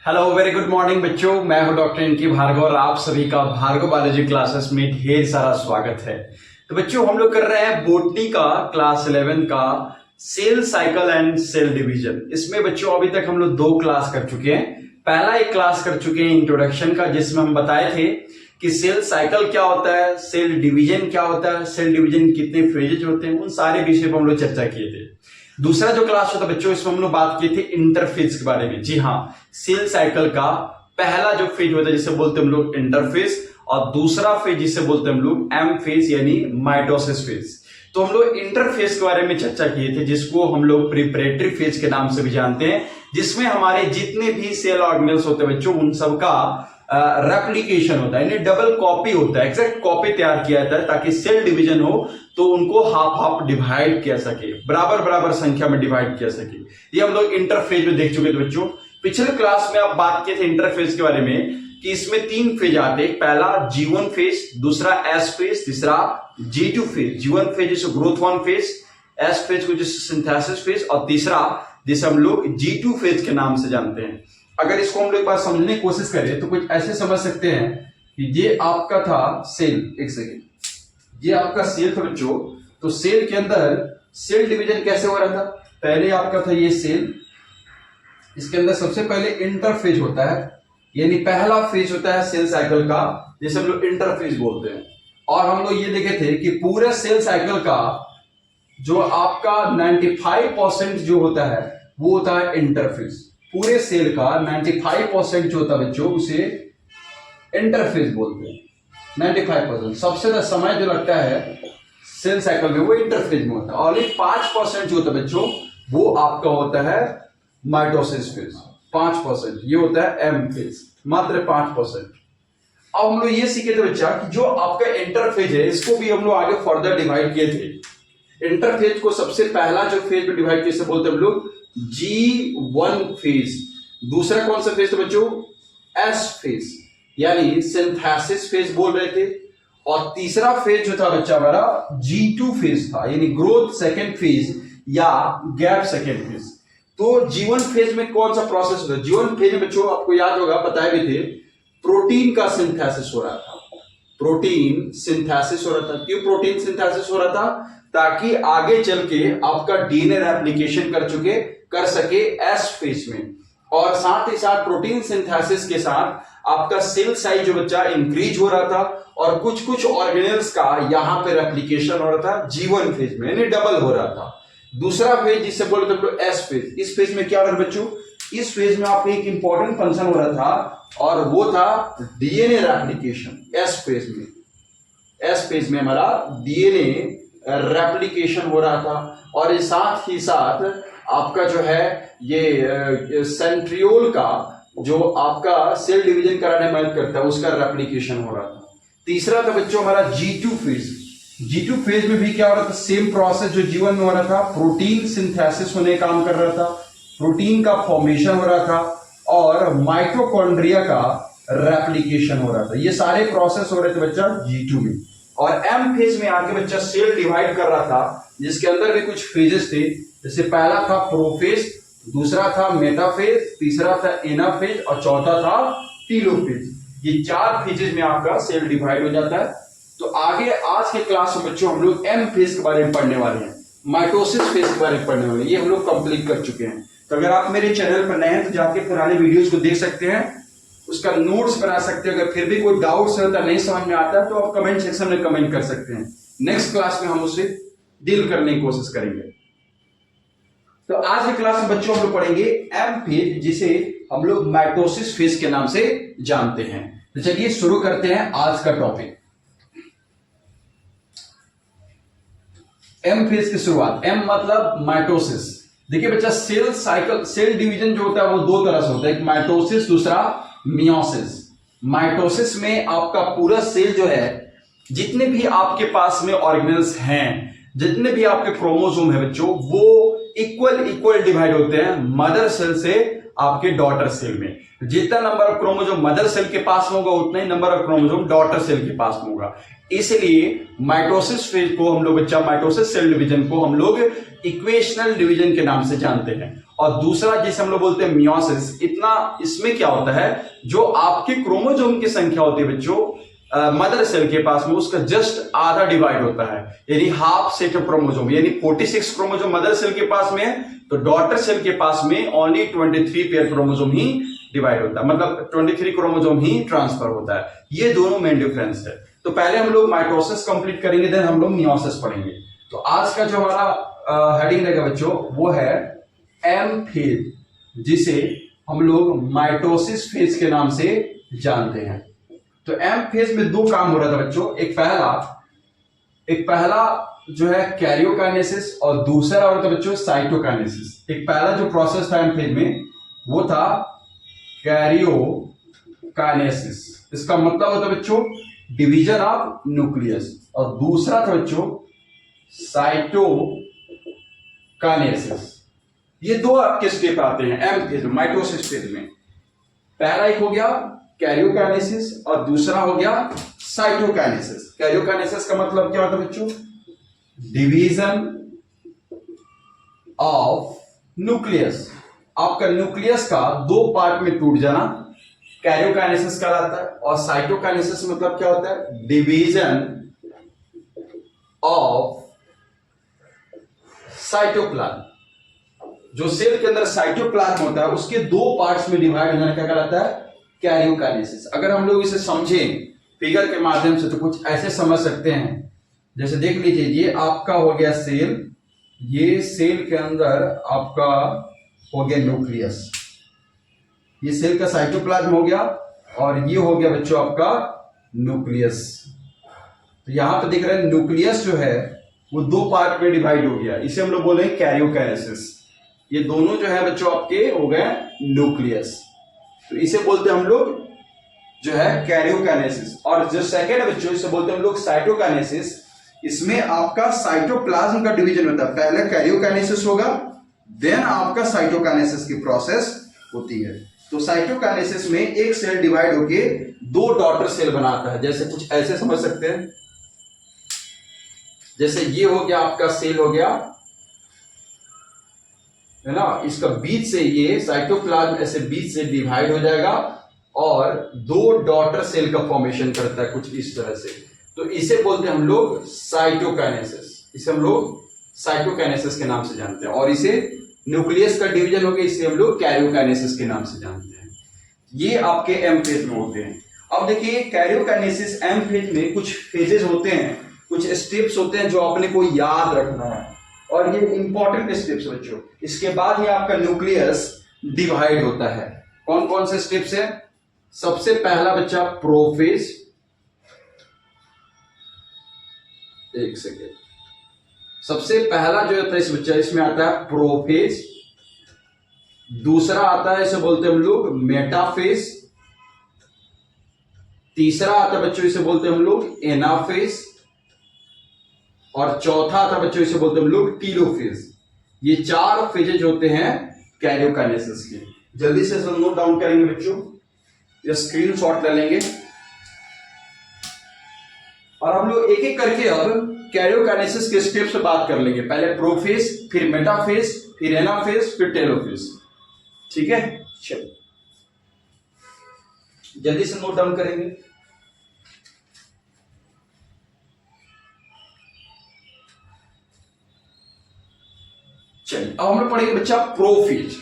Hello, very good morning बच्चों। मैं हूं डॉक्टर इनकी भार्गव और आप सभी का भार्गव बायोलॉजी क्लासेस में ढेर सारा स्वागत है। तो बच्चों, हम लोग कर रहे हैं बोटनी का क्लास 11 का cell cycle and cell division. इसमें बच्चों अभी तक हम लोग 2 क्लास कर चुके हैं। पहला एक क्लास कर चुके हैं इंट्रोडक्शन का, जिसमें हम बताए थे कि सेल साइकिल क्या होता है, सेल डिवीजन क्या होता है, सेल डिवीजन कितने फेजेज होते हैं, उन सारे विषय पर हम लोग चर्चा किए थे। दूसरा जो क्लास होता बच्चों, इसमें हम लोग बात किए थे इंटरफेज के बारे में। जी हाँ, सेल साइकिल का पहला जो फेज होता है जिसे बोलते हैं हम लोग इंटरफेज, और दूसरा फेज जिसे बोलते हैं हम लोग एम फेज यानी माइटोसिस फेज। तो हम लोग इंटरफेज के बारे में चर्चा किए थे, जिसको हम लोग प्रिपरेटरी फेज के नाम से भी जानते हैं, जिसमें हमारे जितने भी सेल ऑर्गेनेल्स होते हैं बच्चों, उन सबका रेप्लिकेशन होता है, यानी डबल कॉपी होता है, एग्जैक्ट कॉपी तैयार किया जाता है ताकि सेल डिवीजन हो तो उनको हाफ हाफ डिवाइड किया सके, बराबर बराबर संख्या में डिवाइड किया सके। ये हम लोग इंटरफेज में देख चुके थे बच्चों। पिछले क्लास में आप बात किए थे इंटरफेज के बारे में कि इसमें 3 फेज आते हैं। पहला G1 फेज, दूसरा S फेज, तीसरा G2 फेज। G1 फेज जिसे ग्रोथ 1 फेज, S फेज को जिसे सिंथेसिस फेज, और तीसरा जिसे हम लोग G2 फेज के नाम से जानते हैं। अगर इसको हम लोग एक बार समझने की कोशिश करें तो कुछ ऐसे समझ सकते हैं कि ये आपका था सेल, एक सेकेंड, ये आपका सेल था बच्चों। तो सेल के अंदर सेल डिवीजन कैसे हो रहा था? पहले आपका था ये सेल, इसके अंदर सबसे पहले इंटरफेज होता है, यानी पहला फेज होता है सेल साइकिल का, जिसे हम लोग इंटरफेज बोलते हैं। और हम लोग ये देखे थे कि पूरे सेल साइकिल का जो आपका 95% जो होता है वो होता है इंटरफेज। पूरे सेल का 95% जो होता है बच्चों, उसे इंटरफेज बोलते हैं। 95% सबसे ज्यादा समय जो लगता है सेल साइकिल में वो इंटरफेज में होता है। और 5% जो होता है बच्चों, वो आपका होता है माइटोसिस फेज। 5% ये होता है एम फेज, मात्र 5%। अब हम लोग ये सीखे थे बच्चा कि जो आपका इंटरफेज है, इसको भी हम लोग आगे फर्दर डिवाइड किए थे। इंटरफेज को सबसे पहला जो फेज में डिवाइड किए बोलते हैं हम लोग G1 फेज। दूसरा कौन सा फेज था बच्चों? S फेज, यानी सिंथेसिस फेज बोल रहे थे। और तीसरा फेज जो था बच्चा हमारा G2 फेज था, यानी ग्रोथ सेकेंड फेज या गैप सेकेंड फेज। तो G1 फेज में कौन सा प्रोसेस होता है? G1 फेज में बच्चों आपको याद होगा, बताए भी थे, प्रोटीन का सिंथेसिस हो रहा था। प्रोटीन सिंथेसिस हो रहा था। क्यों प्रोटीन सिंथेसिस हो रहा था? ताकि आगे चल के आपका डीएनए रेप्लिकेशन कर सके एस फेज में। और साथ ही साथ प्रोटीन सिंथेसिस के साथ आपका सेल साइज जो बच्चा इंक्रीज हो रहा था, और कुछ कुछ ऑर्गेनेल्स का यहां पे रेप्लिकेशन हो रहा था G1 फेज में, यानी डबल हो रहा था। दूसरा फेज जिसे बोलते हैं एस फेज। इस फेज में क्या हो रहा है बच्चों? इस फेज में आपको एक इंपॉर्टेंट फंक्शन हो रहा था, और वो था डीएनए रेप्लिकेशन। एस फेज में, एस फेज में हमारा डीएनए रेप्लिकेशन हो रहा था। और साथ ही साथ आपका जो है ये सेंट्रियोल का जो आपका सेल डिवीजन कराने में मदद करता है, उसका रेप्लिकेशन हो रहा था। तीसरा था बच्चों हमारा G2 फेज। G2 फेज में भी क्या हो रहा था? सेम प्रोसेस जो G1 में हो रहा था, प्रोटीन सिंथेसिस होने का काम कर रहा था, प्रोटीन का फॉर्मेशन हो रहा था, और माइटोकॉन्ड्रिया का रेप्लिकेशन हो रहा था। ये सारे प्रोसेस हो रहे थे बच्चा G2 में। और एम फेज में आके बच्चा सेल डिवाइड कर रहा था, जिसके अंदर भी कुछ फेजेस थे। जैसे पहला था प्रोफेज, दूसरा था मेटाफेज, तीसरा था एनाफेज, और चौथा था टीलोफेज। ये 4 फेजेस में आपका सेल डिवाइड हो जाता है। तो आगे आज के क्लास में बच्चों हम लोग एम फेज के बारे में पढ़ने वाले हैं, माइटोसिस फेज के बारे में पढ़ने वाले हैं। ये हम लोग कंप्लीट कर चुके हैं। तो अगर आप मेरे चैनल पर नए हैं तो जाके पुराने वीडियोस को देख सकते हैं, उसका नोट्स बना सकते हैं। अगर फिर भी कोई डाउट्स है, नहीं समझ में आता है, तो आप कमेंट सेक्शन में कमेंट कर सकते हैं। नेक्स्ट क्लास में हम उसे डील करने की कोशिश करेंगे। तो आज की क्लास में बच्चों हम लोग पढ़ेंगे एम फेज, जिसे हम लोग माइटोसिस फेज के नाम से जानते हैं। तो चलिए शुरू करते हैं आज का टॉपिक, एम फेज की शुरुआत। एम मतलब माइटोसिस। देखिए बच्चा, सेल साइकिल, सेल डिवीजन जो होता है वो 2 तरह से होता है, एक माइटोसिस, दूसरा मियोसिस। माइटोसिस में आपका पूरा सेल जो है, जितने भी आपके पास में ऑर्गेनेल्स हैं, जितने भी आपके क्रोमोसोम है बच्चों, वो इक्वल डिवाइड होते हैं मदर सेल से आपके डॉटर सेल में। जितना number of chromosome mother cell के पास में होगा, उतना ही number of chromosome daughter cell के पास में होगा। इसलिए माइटोसिस फेज को हम लोग बच्चा, माइटोसिस सेल डिवीजन को हम लोग इक्वेशनल डिवीजन के नाम से जानते हैं। और दूसरा जिसे हम लोग बोलते हैं मियोसिस, इतना इसमें क्या होता है, जो आपके क्रोमोसोम की संख्या होती है बच्चों मदर सेल के पास में, उसका जस्ट आधा डिवाइड होता है, यानी हाफ सेट ऑफ क्रोमोसोम, यानी 46 क्रोमोसोम मदर सेल के पास में है, तो डॉटर सेल के पास में ओनली 23 पेयर क्रोमोसोम ही डिवाइड होता है, मतलब 23 क्रोमोसोम ही ट्रांसफर होता है। ये दोनों मेन डिफरेंस है। तो पहले हम लोग माइटोसिस कंप्लीट करेंगे, देन हम लोग मियोसिस पढ़ेंगे। तो आज का जो हमारा हेडिंग रहेगा बच्चों वो है एम फेज, जिसे हम लोग माइटोसिस फेज के नाम से जानते हैं। तो एम फेज में दो काम हो रहा था बच्चों, एक पहला जो है कैरियोकाइनेसिस और दूसरा हो रहा था बच्चों साइटोकाइनेसिस। एक पहला जो प्रोसेस था एम फेज में वो था कैरियोकाइनेसिस, इसका मतलब होता है बच्चों डिवीजन ऑफ न्यूक्लियस, और दूसरा था बच्चों साइटोकाइनेसिस। ये दो आपके स्टेप आते हैं एम फेज में, माइटोसिस फेज में। पहला एक हो गया कैरियोकाइनेसिस और दूसरा हो गया साइटोकाइनेसिस। कैरियोकाइनेसिस का मतलब क्या होता है बच्चों, डिवीजन ऑफ न्यूक्लियस, आपका न्यूक्लियस का दो पार्ट में टूट जाना कैरियोकाइनेसिस कहलाता है। और साइटोकाइनेसिस मतलब क्या होता है, डिवीजन ऑफ साइटोप्लाज्म, जो सेल के अंदर साइटोप्लाज्म होता है उसके दो पार्ट्स में डिवाइड हो जाना क्या कहलाता है, कैरियोकाइनेसिस। अगर हम लोग इसे समझें फिगर के माध्यम से तो कुछ ऐसे समझ सकते हैं, जैसे देख लीजिए ये आपका हो गया सेल, ये सेल के अंदर आपका हो गया न्यूक्लियस, ये सेल का साइटोप्लाज्म हो गया और ये हो गया बच्चों आपका न्यूक्लियस। तो यहां पे देख रहे हैं न्यूक्लियस जो है वो दो पार्ट में डिवाइड हो गया, इसे हम लोग बोल रहे हैं कैरियोकाइनेसिस। ये दोनों जो है बच्चों आपके हो गए न्यूक्लियस, तो इसे बोलते हैं हम लोग जो है कैरियोकाइनेसिस। और जो सेकेंड है बच्चों इसे बोलते हैं हम लोग साइटोकाइनेसिस। इसमें आपका साइटोप्लाज्म का डिवीजन होता है, पहले कैरियोकाइनेसिस होगा देन आपका साइटोकाइनेसिस की प्रोसेस होती है। तो साइटोकाइनेसिस में एक सेल डिवाइड होके दो डॉटर सेल बनाता है, जैसे कुछ ऐसे समझ सकते हैं, जैसे ये हो गया आपका सेल हो गया है ना, इसका बीच से ये साइटोप्लाज्म ऐसे बीच से डिवाइड हो जाएगा और दो डॉटर सेल का फॉर्मेशन करता है कुछ इस तरह से। तो इसे बोलते हैं हम लोग साइटोकाइनेसिस, इसे हम लोग साइटोकाइनेसिस के नाम से जानते हैं। और इसे न्यूक्लियस का डिवीजन हो गया, इसे हम लोग कैरियोकाइनेसिस के नाम से जानते हैं। ये आपके एम फेज में होते हैं। अब देखिए कैरियोकाइनेसिस एम फेज में कुछ फेजेस होते हैं, कुछ स्टेप्स होते हैं जो आपने को याद रखना है, और ये इंपॉर्टेंट स्टेप्स बच्चों। इसके बाद ही आपका न्यूक्लियस डिवाइड होता है। कौन कौन से स्टेप्स है, सबसे पहला बच्चा प्रोफेज, एक सेकेंड, सबसे पहला जो होता है इस बच्चा इसमें आता है प्रोफेज, दूसरा आता है इसे बोलते हैं हम लोग मेटाफेज, तीसरा आता है बच्चों इसे बोलते हैं हम लोग एनाफेज, और चौथा आता है बच्चों इसे बोलते हैं हम लोग टीलोफेज। ये चार फेजेज होते हैं कैरियोकाइनेसिस के। जल्दी से सब नोट डाउन करेंगे बच्चों, या स्क्रीनशॉट ले लेंगे, और हम लोग एक एक करके अब कैरियोकाइनेसिस के स्टेप से बात कर लेंगे। पहले प्रोफेज, फिर मेटाफेज, फिर एनाफेज, फिर टेलोफेज। ठीक है, चलो जल्दी से नोट डाउन करेंगे। चलिए अब हम लोग पढ़ेंगे बच्चा प्रोफेज।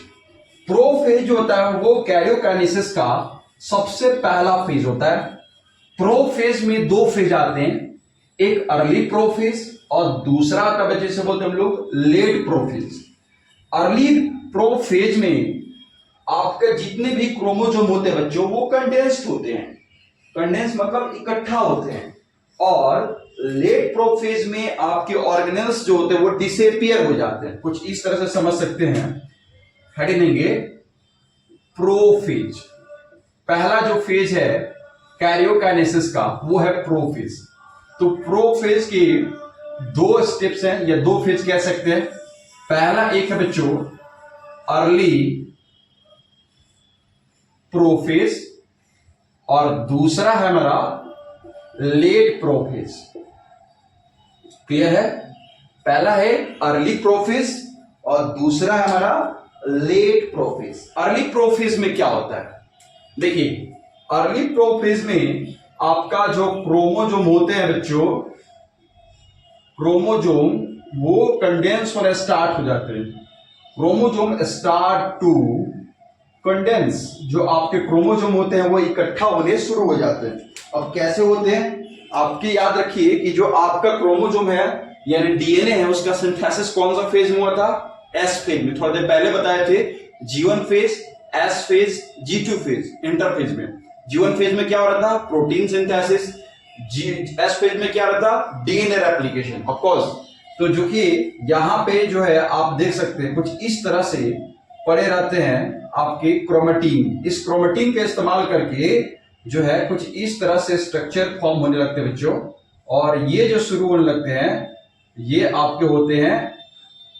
प्रोफेज जो होता है वो कैरियोकाइनेसिस का सबसे पहला फेज होता है। प्रोफेज में दो फेज आते हैं, एक अर्ली प्रोफेज और दूसरा आता है जिसे बोलते हैं हम लोग लेट प्रोफेज। अर्ली प्रोफेज में आपके जितने भी क्रोमोसोम होते हैं बच्चों वो कंडेंस्ड होते हैं, कंडेंस मतलब इकट्ठा होते हैं, और लेट प्रोफेज में आपके ऑर्गेनेल्स जो होते हैं वो डिसअपीयर हो जाते हैं, कुछ इस तरह से समझ सकते हैं। हेडिंग देंगे प्रोफेज। पहला जो फेज है कैरियोकाइनेसिस का वो है प्रोफेज। तो प्रोफेज के दो स्टेप्स हैं या दो फेज कह सकते हैं। पहला एक है बच्चों अर्ली प्रोफेज और दूसरा है हमारा लेट प्रोफेज। क्लियर है? पहला है अर्ली प्रोफेज और दूसरा है हमारा लेट प्रोफेज। अर्ली प्रोफेज में क्या होता है? देखिए, अर्ली प्रोफेज में आपका जो क्रोमोजोम होते हैं बच्चों, क्रोमोजोम वो कंडेंस होना स्टार्ट हो जाते हैं। Chromosome start to condense. जो आपके क्रोमोजोम होते हैं वो इकट्ठा होने शुरू हो जाते हैं। अब कैसे होते हैं? आपकी याद रखिए कि जो आपका क्रोमोजोम है यानी डीएनए है, उसका सिंथेसिस कौन सा फेज में हुआ था? एस फेज में। थोड़ी देर पहले बताए थे, G1 phase, S phase, G2 phase, interphase में। G1 फेज में क्या हो रहा था? Protein synthesis. एस फेज में क्या हो रहा था? DNA replication. ऑफ कोर्स, तो जो कि यहां पे जो है आप देख सकते हैं कुछ इस तरह से पड़े रहते हैं आपके क्रोमेटिन। इस क्रोमेटिन का इस्तेमाल करके जो है कुछ इस तरह से स्ट्रक्चर फॉर्म होने लगते हैं बच्चों, और ये जो शुरू होने लगते हैं ये आपके होते हैं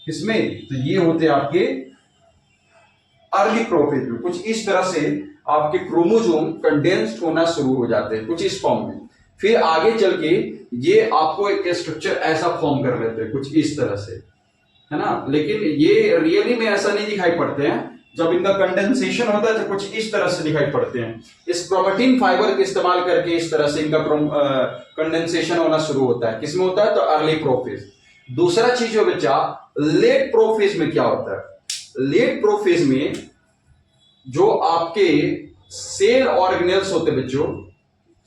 किसमें? तो ये होते हैं आपके अर्ली प्रोफेज में। कुछ इस तरह से आपके क्रोमोजोम कंडेंस्ड होना शुरू हो जाते हैं कुछ इस फॉर्म में। फिर आगे चल के ये आपको एक स्ट्रक्चर ऐसा फॉर्म कर लेते हैं कुछ इस तरह से, है ना। लेकिन ये रियली में ऐसा नहीं दिखाई पड़ते हैं। जब इनका कंडेंसेशन होता है तो कुछ इस तरह से दिखाई पड़ते हैं। इस क्रोमेटिन फाइबर के इस्तेमाल करके इस तरह से इनका कंडेंसेशन होना शुरू होता है। किसमें होता है? तो अर्ली प्रोफेज। दूसरा चीज हो बच्चा, लेट प्रोफेज में क्या होता है? लेट प्रोफेज में जो आपके सेल ऑर्गेनेल्स होते हैं बच्चों,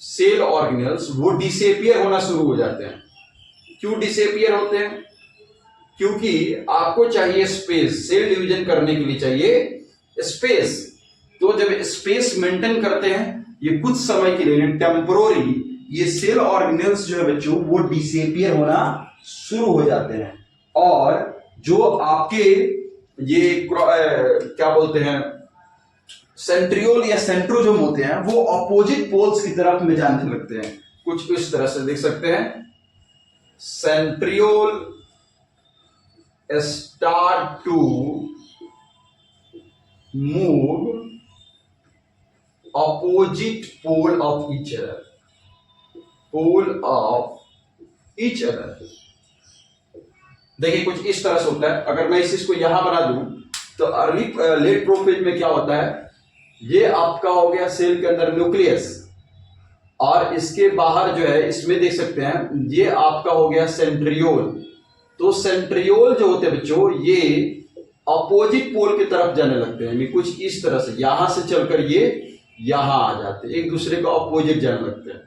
सेल ऑर्गेनेल्स वो डिसेपियर होना शुरू हो जाते हैं। क्यों डिसेपियर होते हैं? क्योंकि आपको चाहिए स्पेस, सेल डिवीजन करने के लिए चाहिए स्पेस। तो जब स्पेस मेंटेन करते हैं ये कुछ समय के लिए टेम्पोररी, ये सेल ऑर्गेनेल्स जो है बच्चों वो डिसेपियर होना शुरू हो जाते हैं। और जो आपके ये क्या बोलते हैं सेंट्रियोल या सेंट्रोजोम होते हैं वो अपोजिट पोल्स की तरफ में जाने लगते हैं। कुछ इस तरह से देख सकते हैं, centriole start to move opposite pole of each other, pole of each other। देखिए कुछ इस तरह से होता है। अगर मैं इस चीज को यहां बना दूं तो अर्ली लेट प्रोफेज में क्या होता है? ये आपका हो गया सेल के अंदर न्यूक्लियस, और इसके बाहर जो है इसमें देख सकते हैं ये आपका हो गया सेंट्रियोल। तो सेंट्रियोल जो होते हैं बच्चों ये अपोजिट पोल की तरफ जाने लगते हैं। कुछ इस तरह से यहां से चलकर ये यहां आ जाते हैं, एक दूसरे को अपोजिट जाने लगते हैं।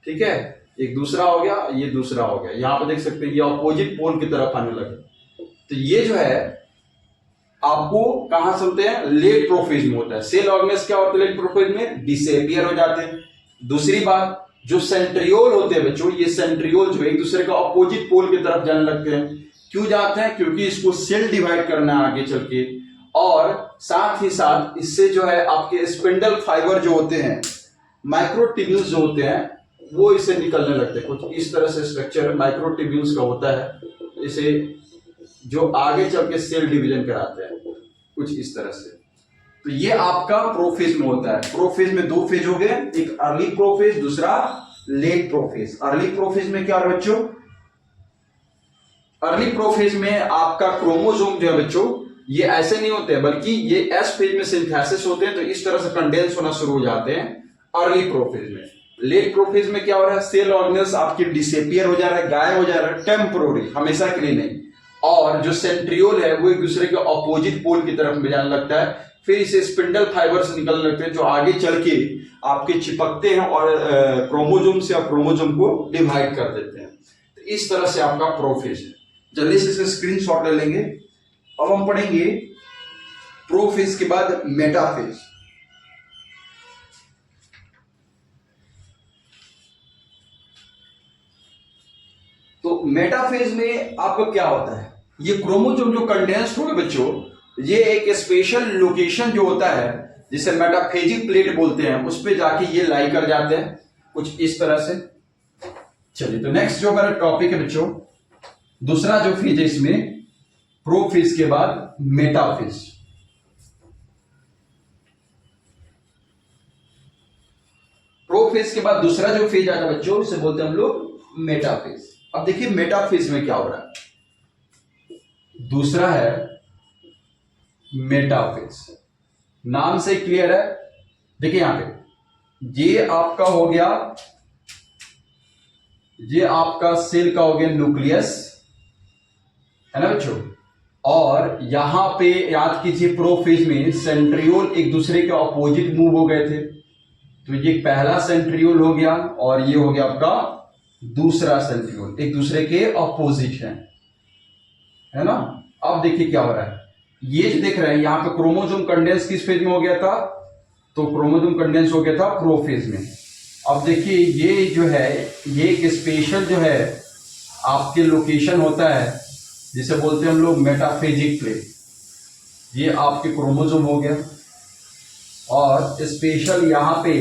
ठीक है, एक दूसरा हो गया, ये दूसरा हो गया। यहां पर देख सकते हैं ये अपोजिट पोल की तरफ आने लगे। तो ये जो है आपको कहां से होते हैं? लेट प्रोफेज में होता है। सेल ऑर्गेनेल्स क्या होते हैं लेट प्रोफेज में? डिसेपियर हो जाते हैं। दूसरी बात, जो सेंट्रियोल होते हैं बच्चों, ये सेंट्रियोल जो एक दूसरे का अपोजिट पोल की तरफ जाने लगते हैं। क्यों जाते हैं? क्योंकि इसको सेल डिवाइड करना है आगे चल के, और साथ ही साथ इससे जो है आपके स्पिंडल फाइबर जो होते हैं, माइक्रोट्यूब्यूल्स जो होते हैं वो इसे निकलने लगते हैं। कुछ इस तरह से स्ट्रक्चर माइक्रोट्यूब्यूल्स का होता है, इसे जो आगे चल के सेल डिवीजन कराते हैं कुछ इस तरह से। तो ये आपका प्रोफेज में होता है। प्रोफेज में दो फेज हो गए, एक अर्ली प्रोफेज, दूसरा लेट प्रोफेज। अर्ली प्रोफेज में क्या है बच्चों? अर्ली प्रोफेज में आपका क्रोमोसोम जो है बच्चों ये ऐसे नहीं होते हैं, बल्कि ये एस फेज में सिंथेसिस होते हैं, तो इस तरह से कंडेंस होना शुरू हो जाते हैं अर्ली प्रोफेज में। लेट प्रोफेज में क्या हो रहा है? सेल ऑर्गेनेल्स आपके डिसेपियर हो जा रहा है, गायब हो जा रहा है, टेम्पोररी, हमेशा के लिए नहीं। और जो सेंट्रियोल है वो एक दूसरे के अपोजिट पोल की तरफ में जाने लगता है। फिर इसे स्पिंडल फाइबर से निकलने लगते हैं जो आगे चल के आपके चिपकते हैं और क्रोमोजोम से क्रोमोजोम को डिवाइड कर देते हैं। तो इस तरह से आपका प्रोफेज है। जल्दी से इसे स्क्रीनशॉट ले लेंगे। अब हम पढ़ेंगे प्रोफेज के बाद मेटाफेज। तो मेटाफेज में आपका क्या होता है? ये क्रोमोसोम जो कंडेंस्ड हो गए बच्चों, ये एक स्पेशल लोकेशन जो होता है जिसे मेटाफेजिक प्लेट बोलते हैं, उस पे जाके ये लाई कर जाते हैं कुछ इस तरह से। चलिए, तो नेक्स्ट जो हमारा टॉपिक है बच्चों, दूसरा जो फेज है इसमें प्रोफेज के बाद मेटाफेज। प्रोफेज के बाद दूसरा जो फेज आता है बच्चों, इसे बोलते हैं हम लोग मेटाफेज। अब देखिए मेटाफेज में क्या हो रहा है। दूसरा है मेटाफेज, नाम से क्लियर है। देखिए यहां पे ये आपका हो गया, ये आपका सेल का हो गया न्यूक्लियस, है ना बच्चों। और यहां पे याद कीजिए प्रोफेज में सेंट्रियोल एक दूसरे के ऑपोजिट मूव हो गए थे, तो ये पहला सेंट्रियोल हो गया और ये हो गया आपका दूसरा सेंट्रियोल, एक दूसरे के ऑपोजिट है ना। अब देखिए क्या हो रहा है, ये जो देख रहे हैं यहां पे क्रोमोसोम कंडेंस किस फेज में हो गया था, तो क्रोमोसोम कंडेंस हो गया था प्रोफेज में। अब देखिए ये जो है, ये एक स्पेशल जो है आपके लोकेशन होता है जिसे बोलते हैं हम लोग मेटाफेजिक प्लेट। ये आपके क्रोमोसोम हो गया और स्पेशल यहां पे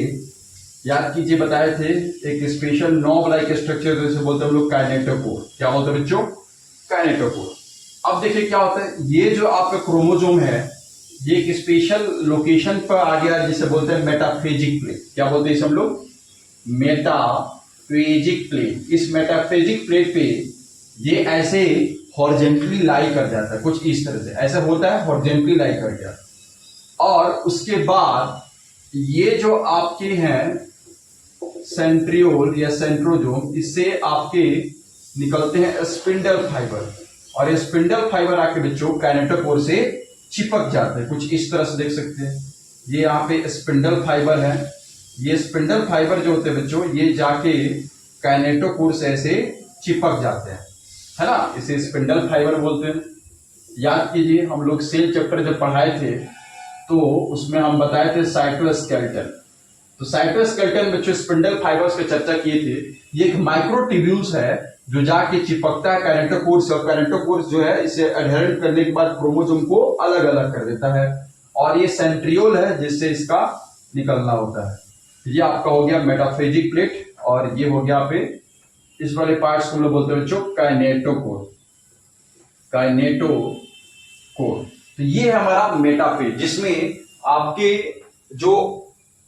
याद कीजिए बताए थे एक स्पेशल नॉब लाइक स्ट्रक्चर जिसे बोलते हैं हम लोग काइनेटोकोर। क्या बोलते हैं बच्चों, काइनेटोकोर। अब देखिए क्या होता है, ये जो आपका क्रोमोसोम है ये एक स्पेशल लोकेशन पर आ गया जिसे बोलते हैं मेटाफेजिक प्लेट। क्या बोलते हैं इसे हम लोग, मेटाफेजिक प्लेट। इस मेटाफेजिक प्लेट पे ये ऐसे हॉरिजेंटली लाई कर जाता है, कुछ इस तरह से ऐसा होता है, हॉरिजेंटली लाई कर गया। और उसके बाद ये जो आपके हैं सेंट्रियोल या सेंट्रोजोम, इससे आपके निकलते हैं स्पिंडल फाइबर, और ये स्पिंडल फाइबर आके बच्चों काइनेटोकोर से चिपक जाते हैं, कुछ इस तरह से देख सकते हैं। ये यहाँ पे स्पिंडल फाइबर है, ये स्पिंडल फाइबर जो होते हैं बच्चों ये जाके काइनेटोकोर से ऐसे चिपक जाते हैं, है ना, इसे स्पिंडल फाइबर बोलते हैं। याद कीजिए हम लोग सेल चैप्टर जब पढ़ाए थे तो उसमें हम बताए थे साइटोस्केलेटन। तो साइटोस्केलेटन बच्चों स्पिंडल फाइबर्स पे चर्चा किए थे। ये एक माइक्रोट्यूब्यूल्स है जो जाके चिपकता है काइनेटोकोर से, और काइनेटोकोर जो है इसे एडहेरेंट करने के बाद क्रोमोसोम को अलग अलग कर देता है, और ये सेंट्रियोल है जिससे इसका निकलना होता है। ये आपका हो गया मेटाफेजिक प्लेट, और ये हो गया पे इस वाले पार्ट्स को हम लोग बोलते हैं बच्चों काइनेटोकोर, काइनेटोकोर। तो ये है हमारा मेटाफेज जिसमें आपके जो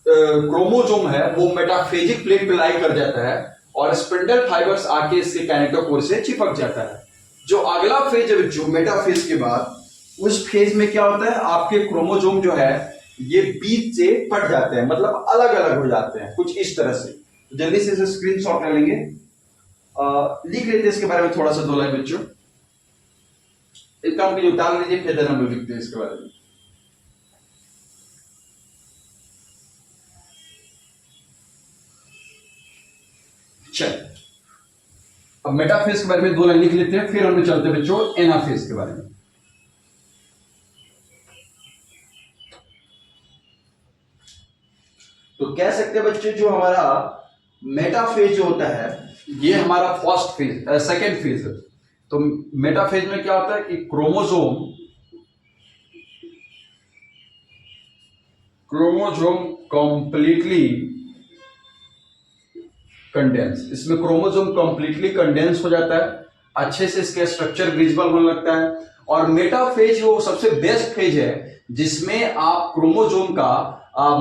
क्रोमोसोम है वो मेटाफेजिक प्लेट पे लाई कर जाता है और स्पिंडल फाइबर्स आके इसके काइनेटोकोर से चिपक जाता है। जो अगला फेज है जो मेटाफेज के बाद, उस फेज में क्या होता है, आपके क्रोमोसोम जो है ये बीच से फट जाते हैं, मतलब अलग अलग हो जाते हैं कुछ इस तरह से। जल्दी से इसे स्क्रीनशॉट ले लेंगे, लिख लेते हैं इसके बारे में थोड़ा सा दो लाइन बच्चों। एक काम कीजिए उतार लीजिए, फिर हम लोग लिखते हैं इसके बारे में। चल अब मेटाफेज के बारे में दो लाइन लिख लेते हैं, फिर हम लोग चलते हैं बच्चों एनाफेज के बारे में। तो कह सकते हैं बच्चे जो हमारा मेटाफेज जो होता है ये हमारा फर्स्ट फेज, सेकेंड फेज है। तो मेटाफेज में क्या होता है कि क्रोमोसोम कंप्लीटली कंडेंस, इसमें क्रोमोसोम कंप्लीटली कंडेंस हो जाता है, अच्छे से इसका स्ट्रक्चर विजिबल होने लगता है। और मेटाफेज वो सबसे बेस्ट फेज है जिसमें आप क्रोमोसोम का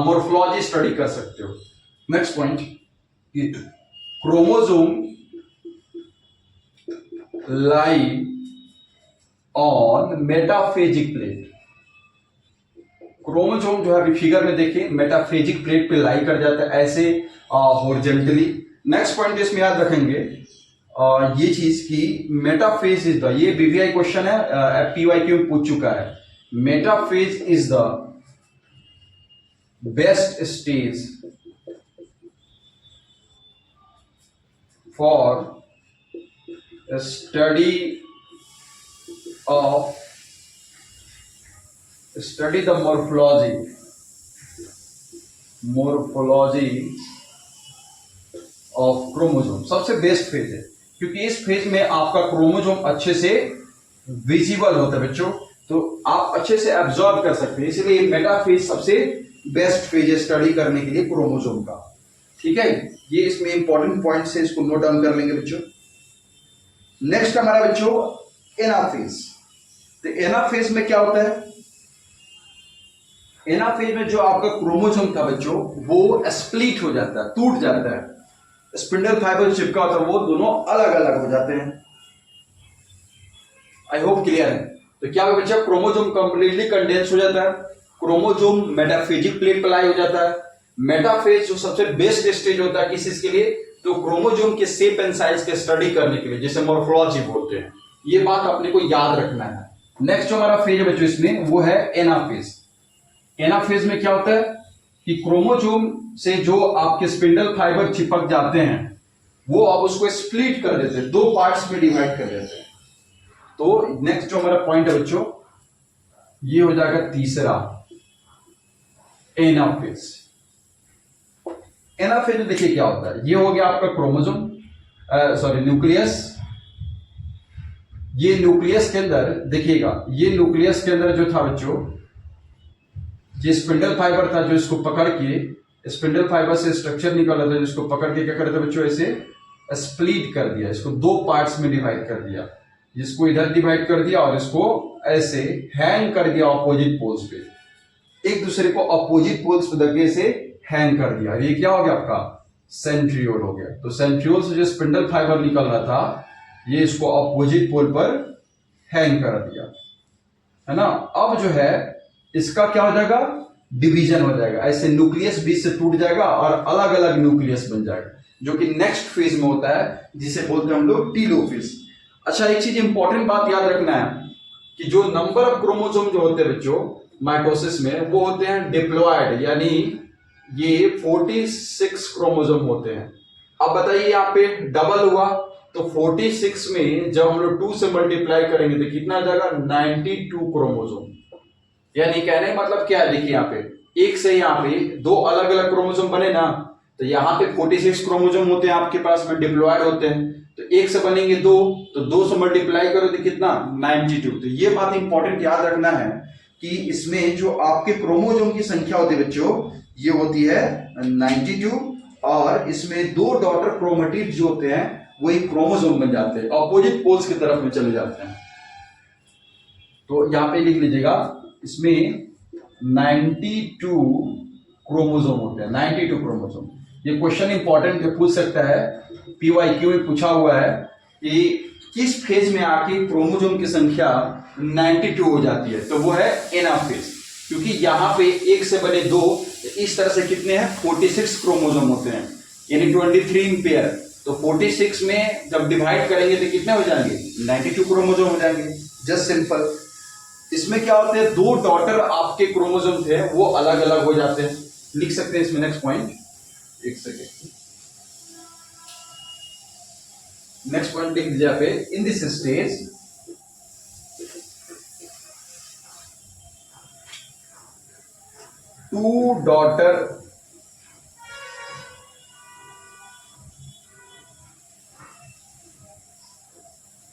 मोर्फोलॉजी स्टडी कर सकते हो। Next point, chromosome lie on metaphasic plate. Chromosome जो है अभी फिगर में देखिए मेटाफेजिक प्लेट पे लाई कर जाता है ऐसे हॉरिजॉन्टली। नेक्स्ट पॉइंट इसमें याद रखेंगे ये चीज की मेटाफेज इज द, ये बीवीआई क्वेश्चन है, पीवाईक्यू में पूछ चुका है। Metaphase is the best stage for study the morphology of chromosome. सबसे बेस्ट फेज है क्योंकि इस फेज में आपका क्रोमोसोम अच्छे से विजिबल होता है बच्चों, तो आप अच्छे से एब्जॉर्ब कर सकते हैं, इसलिए मेटाफेज सबसे बेस्ट फेज है स्टडी करने के लिए क्रोमोसोम का। ठीक है, ये इसमें इंपॉर्टेंट पॉइंट्स है, इसको नोट डाउन कर लेंगे बच्चों। नेक्स्ट हमारा बच्चों एनाफेज। तो एनाफेज में क्या होता है, एनाफेज में जो आपका क्रोमोसोम था बच्चों वो स्प्लिट हो जाता है, टूट जाता है, स्पिंडल फाइबर चिपका होता है वो दोनों अलग अलग हो जाते हैं। आई होप क्लियर है। तो क्या होगा बच्चा, क्रोमोसोम कंप्लीटली कंडेंस हो जाता है, क्रोमोसोम मेटाफेजिक प्लेट पर लाई हो जाता है। मेटाफेज जो सबसे बेस्ट स्टेज होता है किस चीज के लिए, तो क्रोमोसोम के शेप एंड साइज के स्टडी करने के लिए, जिसे मॉर्फोलॉजी बोलते हैं। ये बात अपने को याद रखना है। नेक्स्ट जो हमारा फेज है बच्चों इसमें वो है एनाफेज। एनाफेज में क्या होता है कि क्रोमोसोम से जो आपके स्पिंडल फाइबर चिपक जाते हैं वो अब उसको स्प्लिट कर देते हैं, दो पार्ट्स में डिवाइड कर देते हैं। तो नेक्स्ट जो हमारा पॉइंट है बच्चों ये हो जाएगा तीसरा, एनाफेज। एनाफेज में देखिए क्या होता है, ये हो गया आपका क्रोमोसोम, सॉरी न्यूक्लियस। ये न्यूक्लियस के अंदर देखिएगा, ये न्यूक्लियस के अंदर जो था बच्चों, ये स्पिंडल फाइबर था जो इसको पकड़ के, स्पिंडल फाइबर से स्ट्रक्चर निकल रहा था जिसको पकड़ के क्या कर रहे थे बच्चों, ऐसे स्प्लिट कर दिया, इसको दो पार्ट्स में डिवाइड कर दिया, जिसको इधर डिवाइड कर दिया और इसको ऐसे हैंग कर दिया ऑपोजिट पोल्स पे, एक दूसरे को ऑपोजिट पोल्स पे लगे से हैंग कर दिया। ये क्या हो गया आपका, सेंट्रियोल हो गया। तो सेंट्रियोल से जो स्पिंडल फाइबर निकल रहा था ये इसको ऑपोजिट पोल पर हैंग कर दिया, है ना। अब जो है इसका क्या हो जाएगा, डिवीजन हो जाएगा, ऐसे न्यूक्लियस बीच से टूट जाएगा और अलग अलग न्यूक्लियस बन जाएगा, जो कि नेक्स्ट फेज में होता है जिसे बोलते हैं हम लोग टीलोफेज। अच्छा, एक चीज इंपॉर्टेंट बात याद रखना है कि जो नंबर ऑफ क्रोमोसोम जो होते हैं बच्चों माइटोसिस में वो होते हैं डिप्लॉयड, यानी ये 46 क्रोमोसोम होते हैं। अब बताइए यहाँ पे डबल हुआ तो 46 में जब हम लोग 2 से मल्टीप्लाई करेंगे तो कितना आ जाएगा, 92 क्रोमोसोम। यानी कहने मतलब क्या है, देखिए यहाँ पे एक से यहाँ पे दो अलग अलग क्रोमोसोम बने ना, तो यहाँ पे 46 क्रोमोसोम होते हैं आपके पास में, डिप्लॉयड होते हैं, तो एक से बनेंगे दो, तो 2 से मल्टीप्लाई करो तो कितना, 92। तो ये बात इंपॉर्टेंट याद रखना है कि इसमें जो आपके क्रोमोसोम की संख्या होती है बच्चों ये होती है 92, और इसमें दो डॉटर क्रोमेटिड जो होते हैं वही क्रोमोसोम बन जाते हैं, ऑपोजिट पोल्स की तरफ में चले जाते हैं। तो यहां पे लिख लीजिएगा इसमें 92 क्रोमोसोम होते हैं, 92 क्रोमोसोम। ये क्वेश्चन इंपॉर्टेंट जो पूछ सकता है, पीवाईक्यू में पूछा हुआ है कि किस फेज में आके क्रोमोसोम की संख्या 92 हो जाती है, तो वो है एनाफेज। क्योंकि यहां पे एक से बने दो, इस तरह से कितने हैं, 46 क्रोमोसोम होते हैं, यानी 23 इन पेयर। तो 46 में जब डिवाइड करेंगे तो कितने हो जाएंगे, 92 क्रोमोसोम हो जाएंगे, जस्ट सिंपल। इसमें क्या होते हैं, दो डॉटर आपके क्रोमोसोम थे वो अलग अलग हो जाते हैं, लिख सकते हैं इसमें नेक्स्ट पॉइंट, एक सेकेंड, नेक्स्ट पॉइंट लिख दीजिए यहाँ पे, in this stage two daughter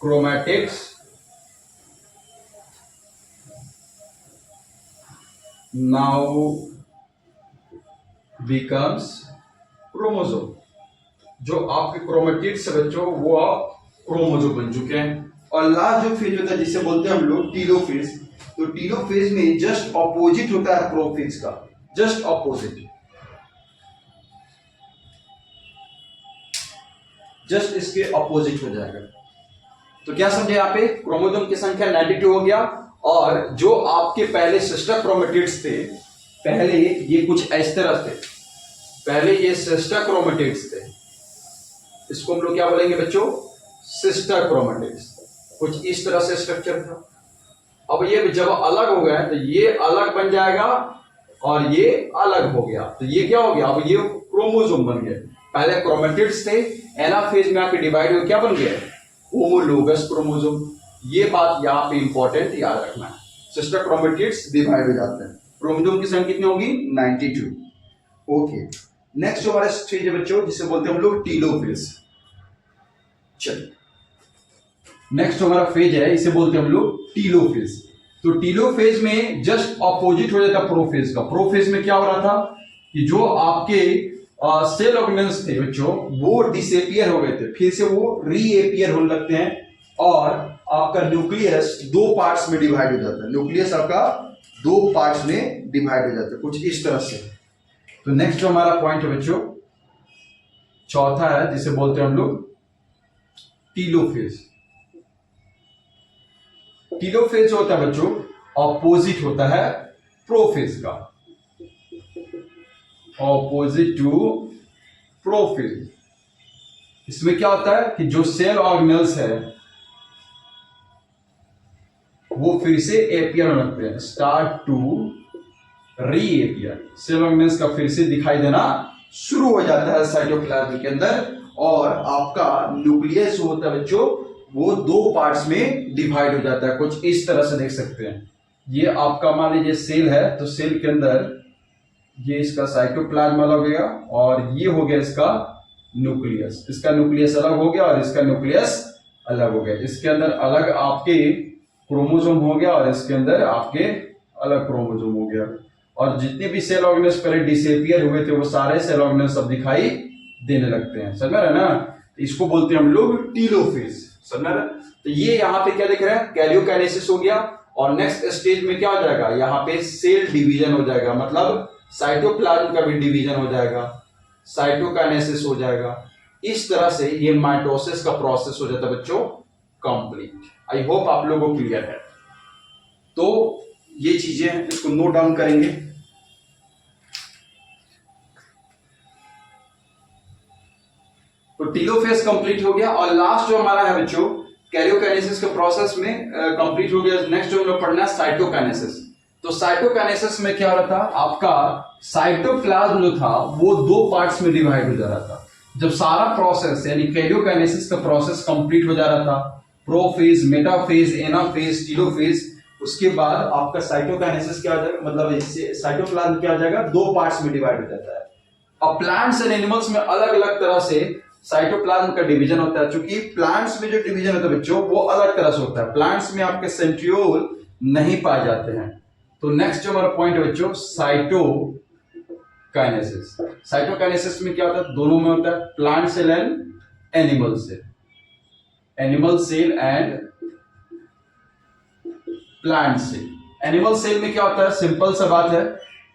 chromatids now becomes chromosome। जो आपके क्रोमेटिड्स है बच्चों वो क्रोमोसोम बन चुके हैं। और लास्ट जो फेज होता है जिसे बोलते हैं हम लोग टीलोफेज, तो टीलोफेज में जस्ट ऑपोजिट होता है प्रोफेज का, जस्ट ऑपोजिट, जस्ट इसके ऑपोजिट हो जाएगा। तो क्या समझे यहाँ पे, क्रोमोसोम की संख्या 92 हो गया, और जो आपके पहले सिस्टर क्रोमेटिड्स थे, पहले ये कुछ इस तरह थे, पहले ये सिस्टर क्रोमेटिड्स थे, इसको हम लोग क्या बोलेंगे बच्चों, सिस्टर क्रोमेटिड्स, कुछ इस तरह से स्ट्रक्चर था। अब ये जब अलग हो गया तो ये अलग बन जाएगा और ये अलग हो गया, तो ये क्या हो गया, अब ये क्रोमोसोम बन गया। पहले क्रोमेटिड्स थे, एनाफेज में आके डिवाइड हो क्या बन गया, होमोलोगस क्रोमोसोम। ये बात यहाँ पे इंपॉर्टेंट याद रखना है, सिस्टर क्रोमेटिड्स डिवाइड हो जाते हैं, क्रोमोसोम की संख्या कितनी होगी, 92। ओके, नेक्स्ट जो हमारा स्टेज है बच्चों जिसे बोलते हैं हम लोग टीलोफेज। चलिए नेक्स्ट हमारा फेज है इसे बोलते हैं हम लोग टीलोफेज। तो टीलोफेज में जस्ट ऑपोजिट हो जाता प्रोफेज का। प्रोफेज में क्या हो रहा था कि जो आपके सेल ऑर्गेनेल्स थे बच्चों वो डिसएपियर हो गए थे, फिर से वो रीएपियर होने लगते हैं, और आपका न्यूक्लियस दो पार्ट्स में डिवाइड हो जाता है। न्यूक्लियस आपका दो पार्ट्स में डिवाइड हो जाते हैं कुछ इस तरह से। तो नेक्स्ट जो हमारा पॉइंट है बच्चों, चौथा है, जिसे बोलते हैं हम लोग टीलोफेज। टीलोफेज जो होता है बच्चों, ऑपोजिट होता है प्रोफेज का, ऑपोजिट टू प्रोफेज। इसमें क्या होता है कि जो सेल ऑर्गेनेल्स है वो फिर से एपियर होने लगते हैं, स्टार्ट टू रीएपियर। सेल ऑर्गेनेल्स का फिर से दिखाई देना शुरू हो जाता है साइटोप्लाज्म के अंदर, और आपका न्यूक्लियस जो होता है बच्चों वो दो पार्ट्स में डिवाइड हो जाता है, कुछ इस तरह से देख सकते हैं। ये आपका मान लीजिए सेल है, तो सेल के अंदर ये इसका साइटोप्लाज्म अलग हो गया, और ये हो गया इसका न्यूक्लियस। इसका न्यूक्लियस अलग हो गया और इसका न्यूक्लियस अलग हो गया। इसके अंदर अलग आपके क्रोमोसोम हो गया और इसके अंदर आपके अलग क्रोमोसोम हो गया, और जितने भी सेल ऑर्गेनेल्स पहले डिसएपियर हुए थे वो सारे सेल ऑर्गेनेल्स अब दिखाई देने लगते हैं। समझ रहे ना? इसको बोलते हैं हम लोग टीलोफेज। समझ रहे? तो ये यहाँ पे क्या दिख रहा है, कैरियोकाइनेसिस हो गया, और नेक्स्ट स्टेज में क्या हो जाएगा, यहाँ पे सेल डिवीजन हो जाएगा, मतलब साइटोप्लाज्म का भी डिवीजन हो जाएगा, साइटोकाइनेसिस हो जाएगा। इस तरह से ये माइटोसिस का प्रोसेस हो जाता है बच्चों कंप्लीट। आई होप आप लोगों को क्लियर है। तो ये चीजें हैं, इसको नोट डाउन करेंगे। तो टीलोफेज कंप्लीट हो गया, और लास्ट जो हमारा है बच्चों कैरियोकाइनेसिस के प्रोसेस में कंप्लीट हो गया। नेक्स्ट जो हम लोग पढ़ना है साइटोकाइनेसिस। तो साइटोकाइनेसिस में क्या हो रहा था, आपका साइटोप्लाज्म जो था वो दो पार्ट्स में डिवाइड हो जा रहा था। जब सारा प्रोसेस यानी कैरियोकाइनेसिस का प्रोसेस कंप्लीट हो जा रहा था, प्रोफेज, मेटाफेज, एनाफेज, टीलोफेज, उसके बाद आपका साइटोकाइनेसिस क्या हो जाएगा, मतलब इससे साइटोप्लाज्म क्या हो जाएगा, दो पार्ट्स में डिवाइड हो जाता है। अब प्लांट्स एंड एनिमल्स में अलग अलग तरह से साइटोप्लाज्म का डिवीजन होता है। क्योंकि प्लांट्स में जो डिवीजन होता है बच्चों वो अलग तरह से होता है, प्लांट्स में आपके सेंट्रियोल नहीं पाए जाते हैं। तो नेक्स्ट जो हमारा पॉइंट है बच्चों साइटोकाइनेसिस। साइटोकाइनेसिस में क्या होता है, दोनों में होता है, plant cell and animal cell, animal cell and plant cell. Animal cell में क्या होता है, सिंपल सा बात है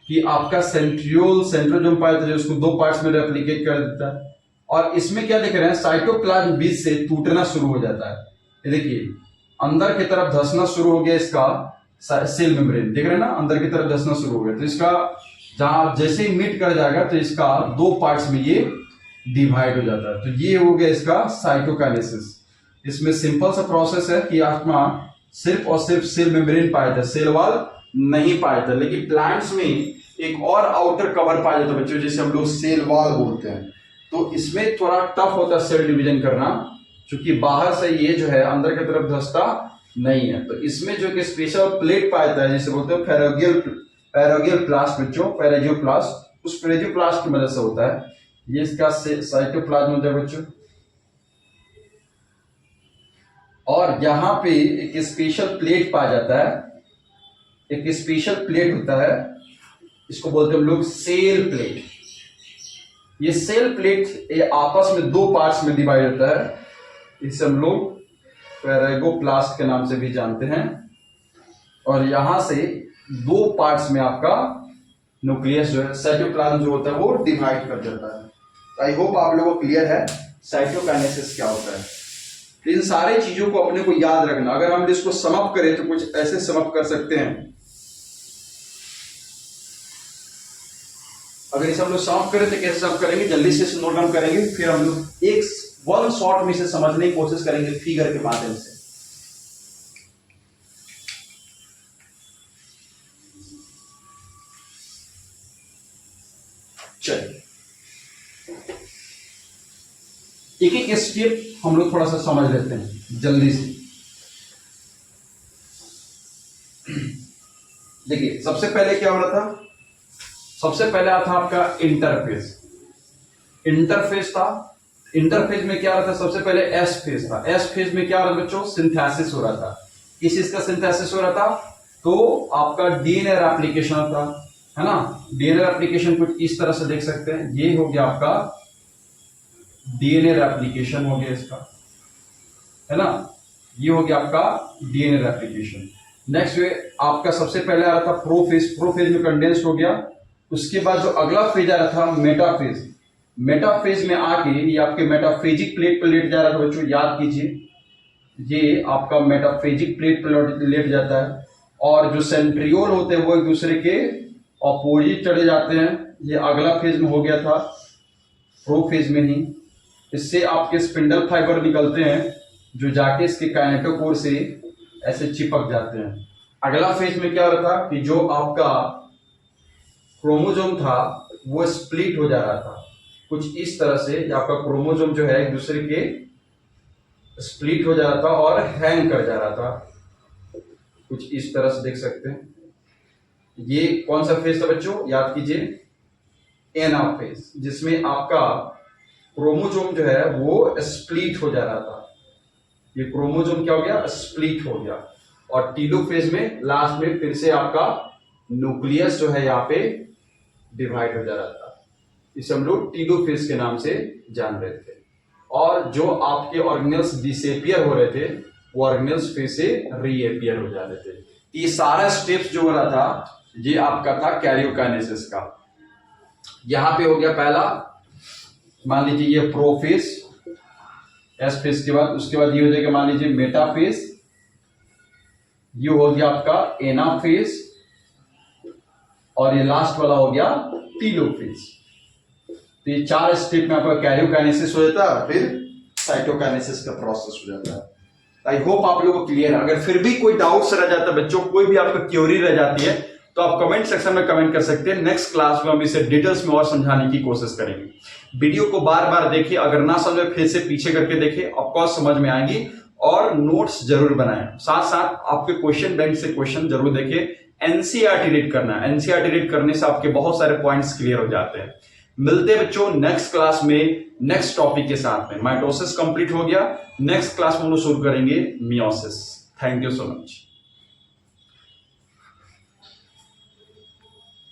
कि आपका सेंट्रियोल सेंट्रोजोम पाया जाता है, उसको दो पार्ट्स में रेप्लिकेट कर देता है। और इसमें क्या देख रहे हैं, साइटोप्लाज्म बीच से टूटना शुरू हो जाता है। ये देखिए अंदर की तरफ धंसना शुरू हो गया, इसका सेल मेम्ब्रेन देख रहे हैं ना, अंदर की तरफ धंसना शुरू हो गया। तो इसका जहां जैसे ही मीट कर जाएगा तो इसका दो पार्ट्स में ये डिवाइड हो जाता है। तो ये हो गया इसका साइटोकाइनेसिस। इसमें सिंपल सा प्रोसेस है कि आपका सिर्फ और सिर्फ सेल मेम्ब्रेन पाया जाता है, सेल वॉल नहीं पाया जाता। लेकिन प्लांट्स में एक और आउटर कवर पाया जाता है बच्चों, जिसे हम लोग सेल वॉल बोलते हैं। तो इसमें थोड़ा टफ होता है सेल डिवीजन करना, क्योंकि बाहर से ये जो है अंदर की तरफ धंसता नहीं है। तो इसमें जो कि स्पेशल प्लेट पाया जाता है, जिसे बोलते हैं पैरोगियल प्लास्ट बच्चों, पैरेजियोप्लास्ट, उस पैरेजियोप्लास्ट की मदद से होता है ये इसका साइटोप्लाज्म होता है बच्चों। और यहां पे एक स्पेशल प्लेट पाया जाता है, एक स्पेशल प्लेट होता है, इसको बोलते हैं हम लोग सेल प्लेट। ये सेल प्लेट ये आपस में दो पार्ट्स में डिवाइड होता है, इसे हम लोग पैरेगोप्लास्ट के नाम से भी जानते हैं। और यहां से दो पार्ट्स में आपका न्यूक्लियस जो है, साइटोप्लाज्म जो होता है वो डिवाइड कर देता है। आई होप आप लोगों को क्लियर है साइटोकाइनेसिस क्या होता है। तो इन सारी चीजों को अपने को याद रखना। अगर हम इसको समाप्त करें तो कुछ ऐसे समाप्त कर सकते हैं। अगर इसे हम लोग समाप्त करें तो कैसे समाप्त करेंगे, जल्दी से नोट डाउन करेंगे, फिर हम लोग एक वन शॉट में इसे समझने की कोशिश करेंगे फिगर के माध्यम से। चलिए एक एक स्टेप हम लोग थोड़ा सा समझ लेते हैं जल्दी से। देखिए सबसे पहले क्या हो रहा था, सबसे पहले आता आपका इंटरफेस। इंटरफेस था, इंटरफेज में क्या हो रहा था, सबसे पहले एस फेज था। एस फेज में क्या हो रहा था बच्चों, सिंथेसिस हो रहा था। किस चीज का सिंथेसिस हो रहा था, तो आपका डीएनए एप्लीकेशन था, है ना। डीएनए एप्लीकेशन कुछ इस तरह से देख सकते हैं, ये हो गया आपका डीएनए एप्लीकेशन हो गया इसका, है ना। ये हो गया आपका डीएनए एप्लीकेशन। नेक्स्ट जो है आपका सबसे पहले आ रहा था प्रोफेज, प्रोफेज में कंडेंस्ड हो गया। उसके बाद जो अगला फेज आ रहा था मेटाफेज, मेटाफेज में आके ये आपके मेटाफेजिक प्लेट पर लेट जा रहा था बच्चों, याद कीजिए ये आपका मेटाफेजिक प्लेट पर लेट जाता है और जो सेंट्रियोल होते हैं वो एक दूसरे के ऑपोजिट चले जाते हैं। ये अगला फेज में हो गया था प्रोफेज में ही। इससे आपके स्पिंडल फाइबर निकलते हैं जो जाके इसके काइनेटोकोर से ऐसे चिपक जाते हैं। अगला फेज में क्या हो रहा था कि जो आपका क्रोमोसोम था वो स्प्लिट हो जा रहा था कुछ इस तरह से। आपका क्रोमोसोम जो है एक दूसरे के स्प्लिट हो जा रहा था और हैंग कर जा रहा था कुछ इस तरह से, देख सकते हैं। ये कौन सा फेज था बच्चों, याद कीजिए एनाफ फेज, जिसमें आपका क्रोमोसोम जो है वो स्प्लिट हो जा रहा था। ये क्रोमोसोम क्या हो गया, स्प्लिट हो गया। और टीलोफेज में लास्ट में फिर से आपका न्यूक्लियस जो है यहाँ पे डिवाइड हो जा रहा था। इसे हम लोग टीलोफेज के नाम से जान रहे थे। और जो आपके ऑर्गेनेल्स डिसएपियर हो रहे थे वो ऑर्गेनेल्स फिर से रीअपियर हो जा रहे थे। ये सारा स्टेप्स जो हो रहा था ये आपका था कैरियोकाइनेसिस का। यहां पे हो गया पहला, मान लीजिए ये प्रोफेज, एस फेज के बाद, उसके बाद ये हो जाएगा मान लीजिए मेटाफेज, ये हो गया आपका एनाफेज और ये लास्ट वाला हो गया टीलोफेज। तो ये 4 स्टेप में आपका कैरियोकाइनेसिस हो जाता है, फिर साइटोकाइनेसिस का प्रोसेस हो जाता है। आई होप आप लोगों को क्लियर है। अगर फिर भी कोई डाउट्स रह जाता है बच्चों, कोई भी आपको क्यूरी रह जाती है तो आप कमेंट सेक्शन में कमेंट कर सकते हैं। नेक्स्ट क्लास में हम इसे डिटेल्स में और समझाने की कोशिश करेंगे। वीडियो को बार बार देखिए, अगर ना समझे फिर से पीछे करके देखिए, ऑफकोर्स समझ में आएंगी। और नोट्स जरूर बनाएं, साथ साथ आपके क्वेश्चन बैंक से क्वेश्चन जरूर देखिए। एनसीईआरटी रीड करना है, एनसीईआरटी रीड करने से आपके बहुत सारे पॉइंट्स क्लियर हो जाते हैं। मिलते हैं बच्चों नेक्स्ट क्लास में नेक्स्ट टॉपिक के साथ में। माइटोसिस कंप्लीट हो गया, नेक्स्ट क्लास में हम लोग शुरू करेंगे meiosis. Thank you so much.